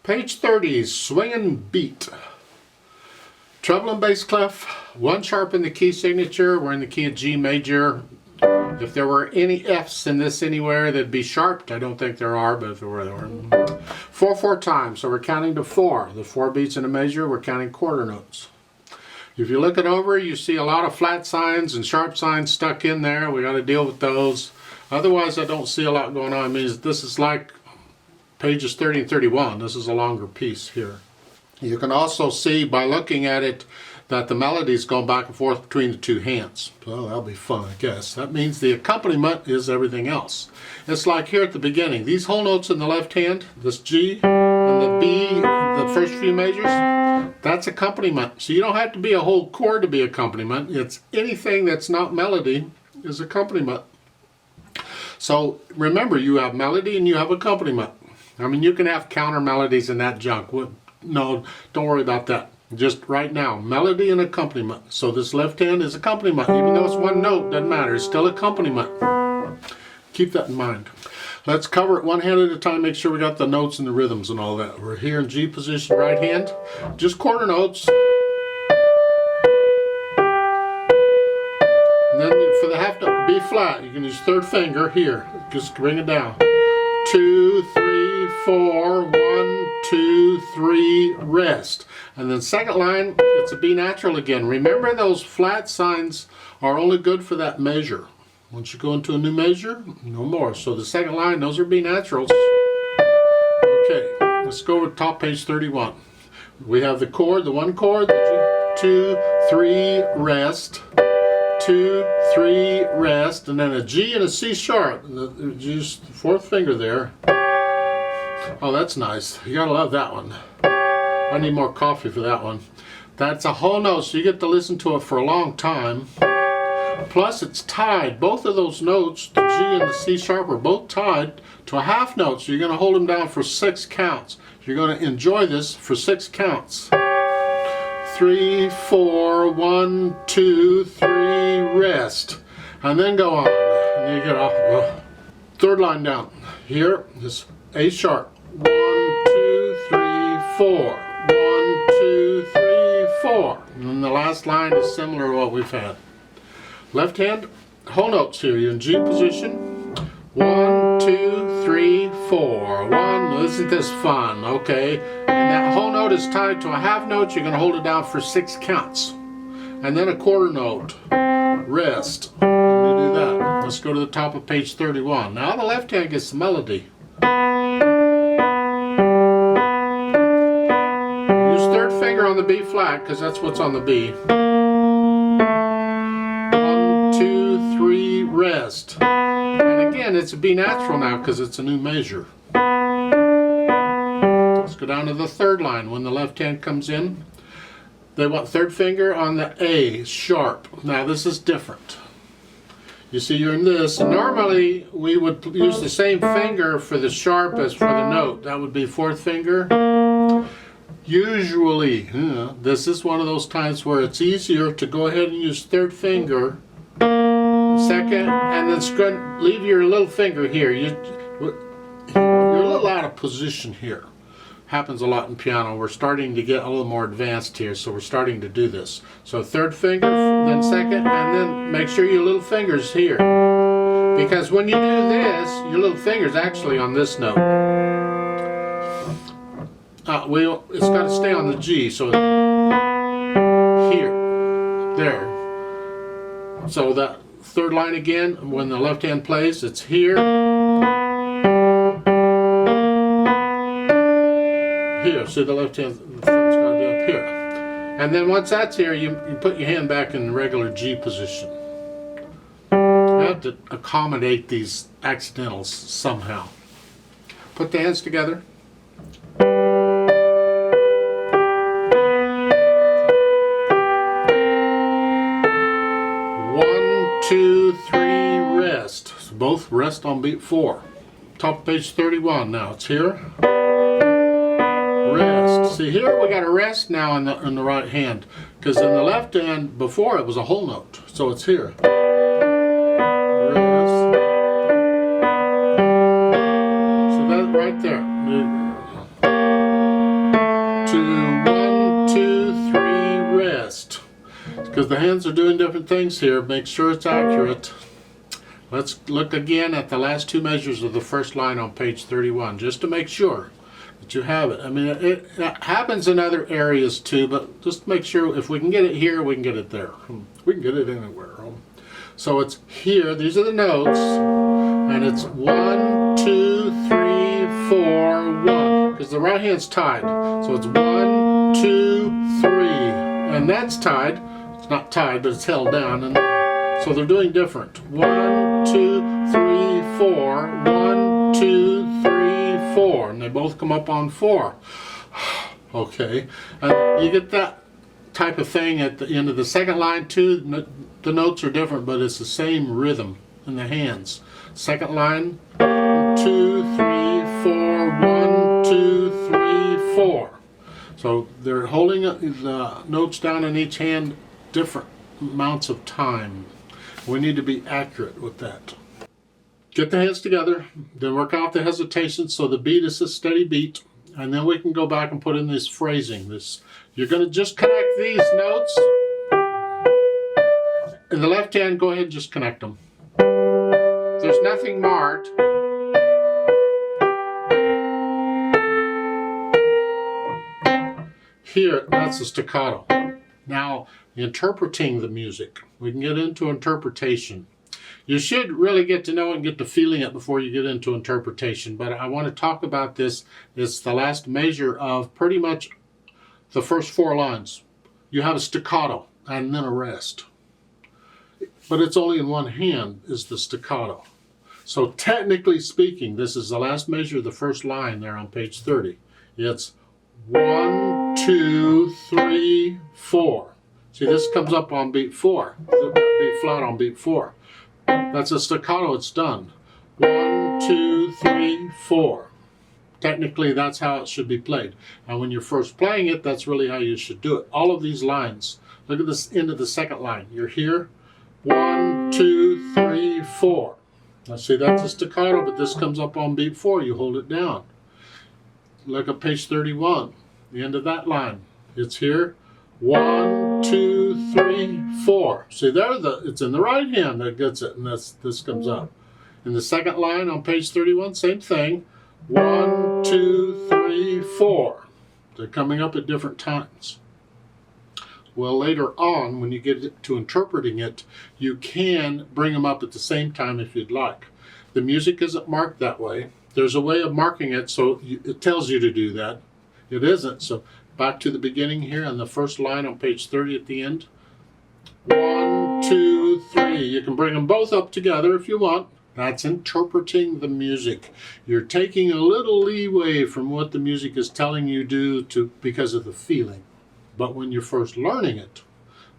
Page 30, Swingin Beat. Treble and bass clef, one sharp in the key signature. We're in the key of G major. If there were any Fs in this anywhere, they'd be sharped. I don't think there are, but if there were, there were. 4/4 time, so we're counting to 4. The 4 beats in a measure, we're counting quarter notes. If you look it over, you see a lot of flat signs and sharp signs stuck in there. We got to deal with those. Otherwise, I don't see a lot going on. It means this is like pages 30 and 31. This is a longer piece here. You can also see by looking at it that the melody is going back and forth between the two hands. Well, that'll be fun, I guess. That means the accompaniment is everything else. It's like here at the beginning. These whole notes in the left hand, this G and the B, the first few majors, that's accompaniment. So you don't have to be a whole chord to be accompaniment. It's anything that's not melody is accompaniment. So remember, you have melody and you have accompaniment. I mean, you can have counter melodies and that junk. No, don't worry about that. Just right now, melody and accompaniment. So this left hand is accompaniment. Even though it's one note, doesn't matter. It's still accompaniment. Keep that in mind. Let's cover it one hand at a time. Make sure we got the notes and the rhythms and all that. We're here in G position, right hand. Just quarter notes. And then for the half note, B flat, you can use third finger here. Just bring it down. 2, 3, 4, 1, 2, 3, rest. And then second line, it's a B natural again. Remember, those flat signs are only good for that measure. Once you go into a new measure, no more. So the second line, those are B naturals. Okay, let's go to top page 31. We have the chord, the one chord, the G, 2, 3, rest. 2, 3, rest, and then a G and a C sharp. Use the fourth finger there. Oh, that's nice. You gotta love that one. I need more coffee for that one. That's a whole note, so you get to listen to it for a long time. Plus, it's tied. Both of those notes, the G and the C sharp, are both tied to a half note, so you're gonna hold them down for 6 counts. You're gonna enjoy this for 6 counts. 3, 4, 1, 2, 3, rest. And then go on. And you get off. Third line down. Here is A sharp. 1, 2, 3, 4. 1, 2, 3, 4. And then the last line is similar to what we've had. Left hand, whole notes here. You're in G position. 1, 2, 3, 4. 1, isn't this fun? Okay. And that whole note is tied to a half note. You're going to hold it down for 6 counts. And then a quarter note. Rest. And you do that. Let's go to the top of page 31. Now the left hand gets the melody. Use third finger on the B flat because that's what's on the B. 1, 2, 3, rest. And again, it's a B natural now because it's a new measure. Let's go down to the third line. When the left hand comes in, they want third finger on the A sharp. Now this is different. You see, you're in this. Normally, we would use the same finger for the sharp as for the note. That would be fourth finger. Usually, this is one of those times where it's easier to go ahead and use third finger, second, and then leave your little finger here. You're a little out of position here. Happens a lot in piano. We're starting to get a little more advanced here, so we're starting to do this. So third finger, then second, and then make sure your little finger's here. Because when you do this, your little finger's actually on this note. It's got to stay on the G, so here, there. So that third line again, when the left hand plays, it's here. Here, see the left hand, the thumb's got to be up here. And then once that's here, you put your hand back in the regular G position. You have to accommodate these accidentals somehow. Put the hands together. 1, 2, 3, rest. So both rest on beat 4. Top of page 31 now. It's here. Rest. See, here we got a rest now in the right hand, because in the left hand before it was a whole note, so it's here. Rest. So that right there. 1, 2, 3, rest. Because the hands are doing different things here, make sure it's accurate. Let's look again at the last two measures of the first line on page 31, just to make sure that you have it. I mean, it happens in other areas too, but just make sure if we can get it here, we can get it there. We can get it anywhere. So it's here, these are the notes, and it's 1, 2, 3, 4, 1, because the right hand's tied. So it's 1, 2, 3, and that's tied. It's not tied, but it's held down, and so they're doing different. 1, 2, 3, 4, 1, 2, 3, 4, and they both come up on 4. Okay, and you get that type of thing at the end of the second line too. The notes are different, but it's the same rhythm in the hands. Second line, 2, 3, 4, 1, 2, 3, 4. So they're holding the notes down in each hand different amounts of time. We need to be accurate with that. Get the hands together, then work out the hesitation so the beat is a steady beat, and then we can go back and put in this phrasing. You're going to just connect these notes. In the left hand, go ahead and just connect them. There's nothing marked. Here, that's the staccato. Now, interpreting the music. We can get into interpretation. You should really get to know it and get to feeling it before you get into interpretation, but I want to talk about this. It's the last measure of pretty much the first 4 lines. You have a staccato and then a rest. But it's only in one hand is the staccato. So technically speaking, this is the last measure of the first line there on page 30. It's 1, 2, 3, 4. See, this comes up on beat 4. Beat flat on beat 4. That's a staccato, it's done. 1, 2, 3, 4. Technically, that's how it should be played. And when you're first playing it, that's really how you should do it. All of these lines. Look at this end of the second line. You're here. 1, 2, 3, 4. Now see, that's a staccato, but this comes up on beat 4. You hold it down. Look at page 31. The end of that line. It's here. 1, 2, 3, 4. See there, it's in the right hand that gets it, and this comes up. In the second line on page 31, same thing. 1, 2, 3, 4. They're coming up at different times. Well, later on, when you get to interpreting it, you can bring them up at the same time if you'd like. The music isn't marked that way. There's a way of marking it, so it tells you to do that. It isn't, so back to the beginning here on the first line on page 30 at the end. 1, 2, 3. You can bring them both up together if you want. That's interpreting the music. You're taking a little leeway from what the music is telling you to because of the feeling. But when you're first learning it,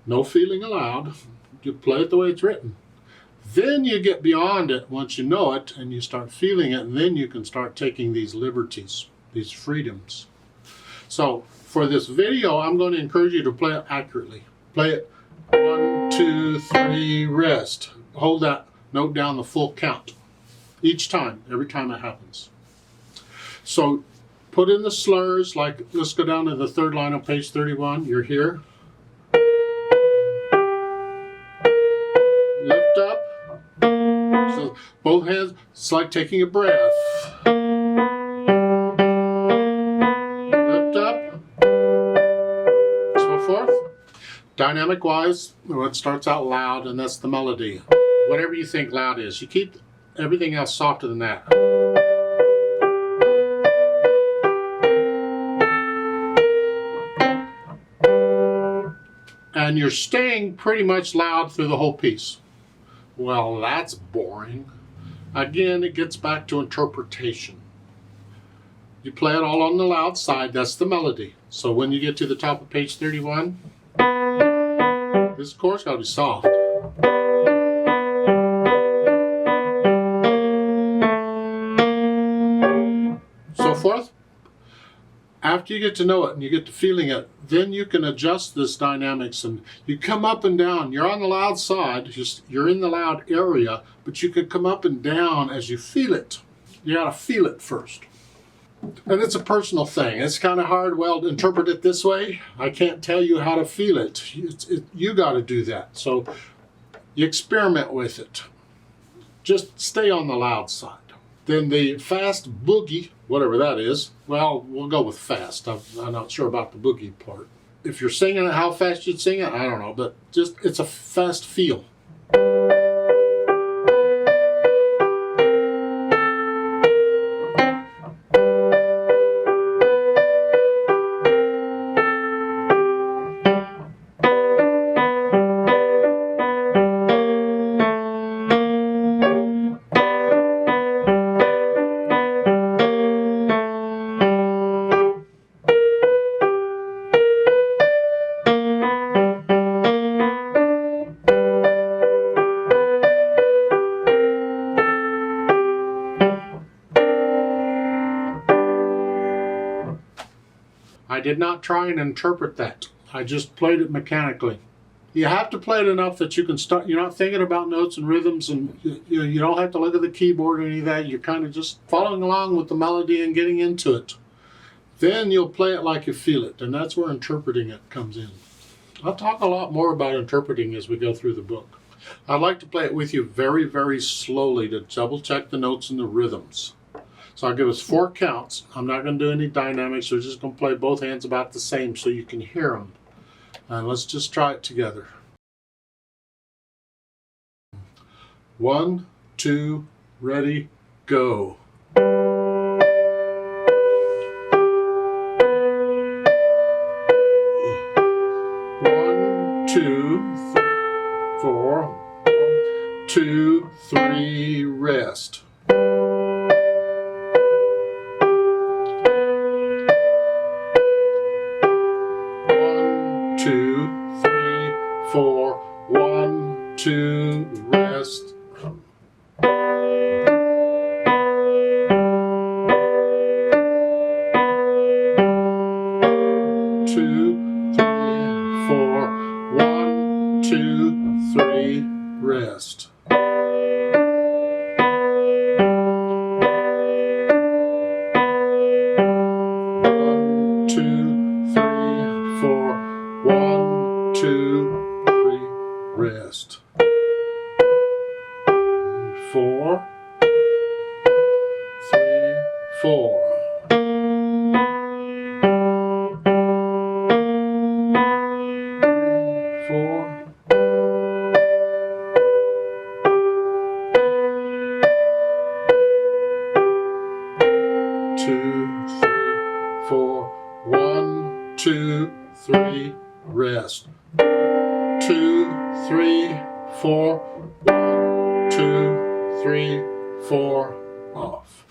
no feeling allowed. You play it the way it's written. Then you get beyond it once you know it and you start feeling it, and then you can start taking these liberties, these freedoms. So for this video, I'm going to encourage you to play it accurately. Play it 1, 2, 3, rest. Hold that note down the full count each time, every time it happens. So put in the slurs, like let's go down to the third line on page 31. You're here. Lift up. So both hands, it's like taking a breath. Lift up. So forth. Dynamic wise, it starts out loud, and that's the melody. Whatever you think loud is. You keep everything else softer than that. And you're staying pretty much loud through the whole piece. Well, that's boring. Again, it gets back to interpretation. You play it all on the loud side, that's the melody. So when you get to the top of page 31, this chord's got to be soft. So forth. After you get to know it and you get to feeling it, then you can adjust this dynamics and you come up and down. You're on the loud side, you're in the loud area, but you can come up and down as you feel it. You gotta feel it first. And it's a personal thing. It's kind of hard, well, to interpret it this way. I can't tell you how to feel it. You got to do that. So you experiment with it. Just stay on the loud side. Then the fast boogie, whatever that is, well, we'll go with fast. I'm not sure about the boogie part. If you're singing it, how fast you'd sing it, I don't know, but just it's a fast feel. I did not try and interpret that. I just played it mechanically. You have to play it enough that you can start, you're not thinking about notes and rhythms, and you don't have to look at the keyboard or any of that. You're kind of just following along with the melody and getting into it. Then you'll play it like you feel it, and that's where interpreting it comes in. I'll talk a lot more about interpreting as we go through the book. I'd like to play it with you very, very slowly to double check the notes and the rhythms. So I'll give us 4 counts. I'm not going to do any dynamics. We're just going to play both hands about the same so you can hear them. And let's just try it together. 1, 2, ready, go. 1, 2, 4, 2, 3, rest. 2, 3, 4, 1, 2, rest. 2, 3, 4, 1, 2, 3, rest. 1, 2, 3, 4, 1, 2, 3, rest. 4, 3, 4. 4. 2, 3, 4. 1, 2, 3, rest. 2, 3, 4. 1, 2, 3, 4, off.